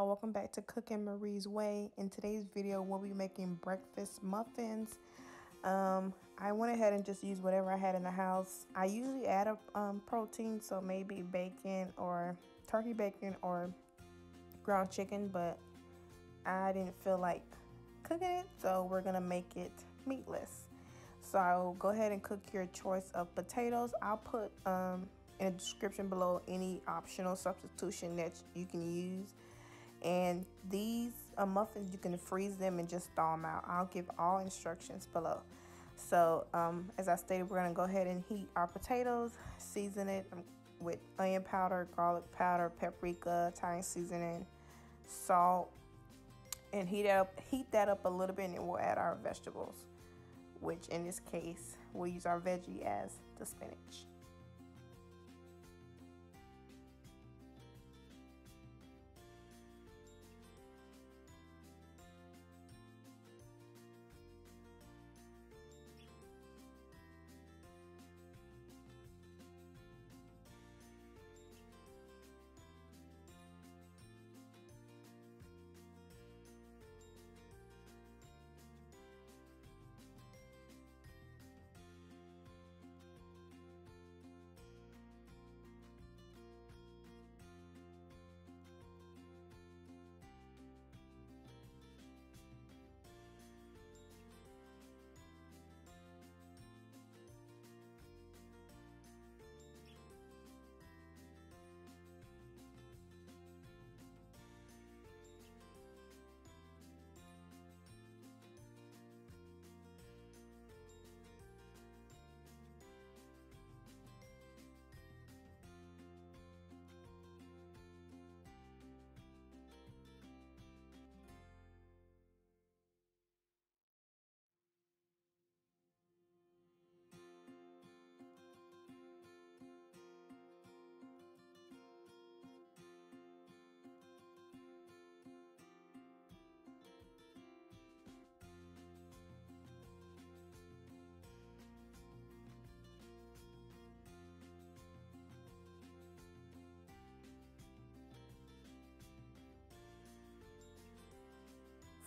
welcome back to Cooking Marie's Way. In today's video, we'll be making breakfast muffins. I went ahead and just used whatever I had in the house. I usually add a protein, so maybe bacon or turkey bacon or ground chicken, but I didn't feel like cooking it, so we're gonna make it meatless. So I'll go ahead and cook your choice of potatoes. I'll put in the description below any optional substitution that you can use. And these muffins, you can freeze them and just thaw them out. I'll give all instructions below. So as I stated, we're gonna go ahead and heat our potatoes, season it with onion powder, garlic powder, paprika, Thai seasoning, salt, and heat that up a little bit, and we'll add our vegetables, which in this case we'll use our veggie as the spinach.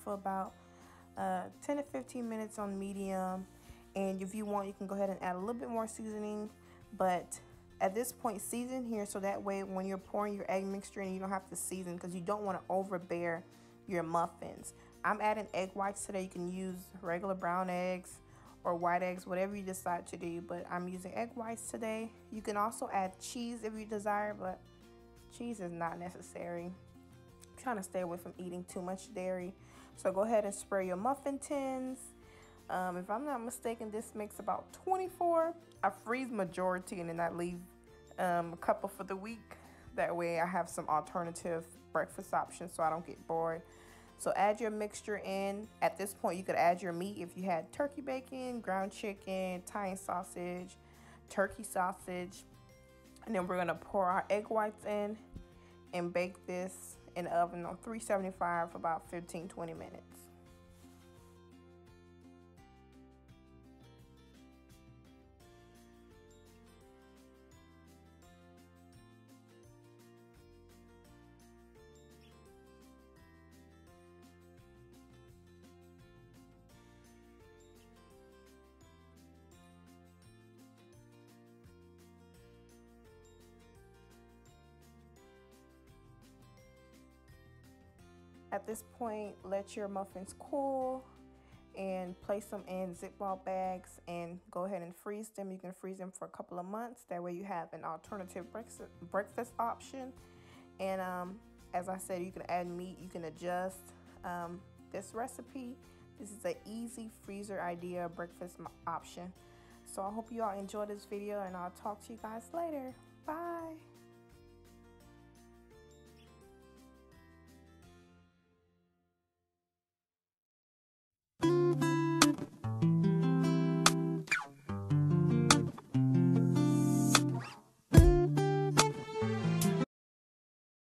For about 10 to 15 minutes on medium, and if you want, you can go ahead and add a little bit more seasoning, but at this point season here so that way when you're pouring your egg mixture in, you don't have to season because you don't want to overbear your muffins. I'm adding egg whites today. You can use regular brown eggs or white eggs, whatever you decide to do, but I'm using egg whites today. You can also add cheese if you desire, but cheese is not necessary. I'm trying to stay away from eating too much dairy. So go ahead and spray your muffin tins. If I'm not mistaken, this makes about 24. I freeze majority and then I leave a couple for the week. That way I have some alternative breakfast options so I don't get bored. So add your mixture in. At this point, you could add your meat if you had turkey bacon, ground chicken, Thai sausage, turkey sausage. And then we're gonna pour our egg whites in and bake this in the oven on 375 for about 15-20 minutes. At this point, let your muffins cool and place them in Ziploc bags and go ahead and freeze them. You can freeze them for a couple of months. That way you have an alternative breakfast option. And as I said, you can add meat, you can adjust this recipe. This is an easy freezer idea breakfast option. So I hope you all enjoyed this video, and I'll talk to you guys later. Bye.